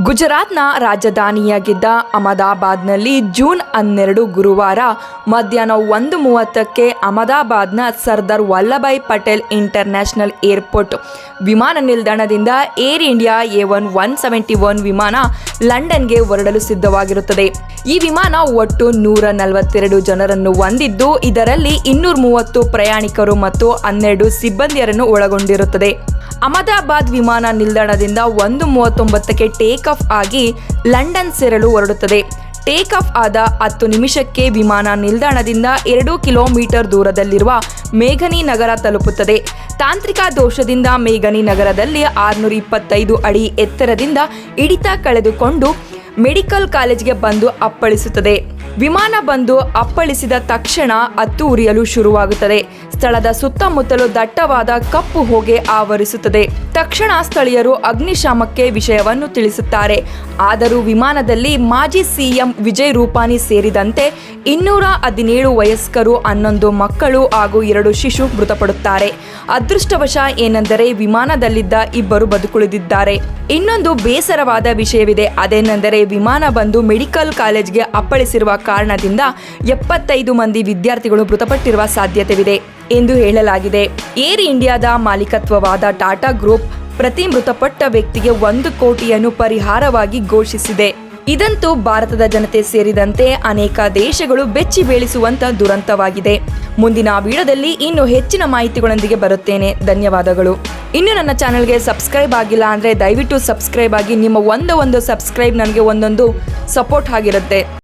ಗುಜರಾತ್ನ ರಾಜಧಾನಿಯಾಗಿದ್ದ ಅಹಮದಾಬಾದ್ನಲ್ಲಿ ಜೂನ್ 12 ಗುರುವಾರ ಮಧ್ಯಾಹ್ನ 1:30ಕ್ಕೆ ಅಹಮದಾಬಾದ್ನ ಸರ್ದಾರ್ ವಲ್ಲಭಾಯ್ ಪಟೇಲ್ ಇಂಟರ್ನ್ಯಾಷನಲ್ ಏರ್ಪೋರ್ಟ್ ವಿಮಾನ ನಿಲ್ದಾಣದಿಂದ ಏರ್ ಇಂಡಿಯಾ A171 ವಿಮಾನ ಲಂಡನ್ಗೆ ಹೊರಡಲು ಸಿದ್ಧವಾಗಿರುತ್ತದೆ. ಈ ವಿಮಾನ ಒಟ್ಟು 142 ಜನರನ್ನು ಹೊಂದಿದ್ದು, ಇದರಲ್ಲಿ 230 ಪ್ರಯಾಣಿಕರು ಮತ್ತು 12 ಸಿಬ್ಬಂದಿಯರನ್ನು ಒಳಗೊಂಡಿರುತ್ತದೆ. ಅಹಮದಾಬಾದ್ ವಿಮಾನ ನಿಲ್ದಾಣದಿಂದ 1:39ಕ್ಕೆ ಟೇಕ್ ಆಫ್ ಆಗಿ ಲಂಡನ್ ಸೇರಲು ಹೊರಡುತ್ತದೆ. ಟೇಕ್ ಆಫ್ ಆದ 10 ನಿಮಿಷಕ್ಕೆ ವಿಮಾನ ನಿಲ್ದಾಣದಿಂದ 2 ಕಿಲೋಮೀಟರ್ ದೂರದಲ್ಲಿರುವ ಮೇಘನಿ ನಗರ ತಲುಪುತ್ತದೆ. ತಾಂತ್ರಿಕ ದೋಷದಿಂದ ಮೇಘನಿ ನಗರದಲ್ಲಿ 625 ಅಡಿ ಎತ್ತರದಿಂದ ಹಿಡಿತ ಕಳೆದುಕೊಂಡು ಮೆಡಿಕಲ್ ಕಾಲೇಜ್ಗೆ ಬಂದು ಅಪ್ಪಳಿಸುತ್ತದೆ. ವಿಮಾನ ಬಂದು ಅಪ್ಪಳಿಸಿದ ತಕ್ಷಣ ಹತ್ತು ಉರಿಯಲು ಶುರುವಾಗುತ್ತದೆ. ಸ್ಥಳದ ಸುತ್ತಮುತ್ತಲು ದಟ್ಟವಾದ ಕಪ್ಪು ಹೊಗೆ ಆವರಿಸುತ್ತದೆ. ತಕ್ಷಣ ಸ್ಥಳೀಯರು ಅಗ್ನಿಶಾಮಕಕ್ಕೆ ವಿಷಯವನ್ನು ತಿಳಿಸುತ್ತಾರೆ. ಆದರೂ ವಿಮಾನದಲ್ಲಿ ಮಾಜಿ ಸಿಎಂ ವಿಜಯ್ ರೂಪಾನಿ ಸೇರಿದಂತೆ 217 ವಯಸ್ಕರು, 11 ಮಕ್ಕಳು ಹಾಗೂ 2 ಶಿಶು ಮೃತಪಡುತ್ತಾರೆ. ಅದೃಷ್ಟವಶ ಏನೆಂದರೆ ವಿಮಾನದಲ್ಲಿದ್ದ 2 ಬದುಕುಳಿದಿದ್ದಾರೆ. ಇನ್ನೊಂದು ಬೇಸರವಾದ ವಿಷಯವಿದೆ. ಅದೇನೆಂದರೆ ವಿಮಾನ ಬಂದು ಮೆಡಿಕಲ್ ಕಾಲೇಜ್ಗೆ ಅಪ್ಪಳಿಸಿರುವ ಕಾರಣದಿಂದ 75 ಮಂದಿ ವಿದ್ಯಾರ್ಥಿಗಳು ಮೃತಪಟ್ಟಿರುವ ಸಾಧ್ಯತೆವಿದೆ ಎಂದು ಹೇಳಲಾಗಿದೆ. ಏರ್ ಇಂಡಿಯಾದ ಮಾಲೀಕತ್ವವಾದ ಟಾಟಾ ಗ್ರೂಪ್ ಪ್ರತಿ ಮೃತಪಟ್ಟ ವ್ಯಕ್ತಿಗೆ 1 ಕೋಟಿಯನ್ನು ಪರಿಹಾರವಾಗಿ ಘೋಷಿಸಿದೆ. ಇದಂತೂ ಭಾರತದ ಜನತೆ ಸೇರಿದಂತೆ ಅನೇಕ ದೇಶಗಳು ಬೆಚ್ಚಿ ಬೀಳಿಸುವಂತ ದುರಂತವಾಗಿದೆ. ಮುಂದಿನ ವಿಡಿಯೋದಲ್ಲಿ ಇನ್ನೂ ಹೆಚ್ಚಿನ ಮಾಹಿತಿಗಳೊಂದಿಗೆ ಬರುತ್ತೇನೆ. ಧನ್ಯವಾದಗಳು. ಇನ್ನು ನನ್ನ ಚಾನೆಲ್ಗೆ ಸಬ್ಸ್ಕ್ರೈಬ್ ಆಗಿಲ್ಲ ಅಂದರೆ ದಯವಿಟ್ಟು ಸಬ್ಸ್ಕ್ರೈಬ್ ಆಗಿ. ನಿಮ್ಮ ಒಂದು ಸಬ್ಸ್ಕ್ರೈಬ್ ನನಗೆ ಒಂದೊಂದು ಸಪೋರ್ಟ್ ಆಗಿರುತ್ತೆ.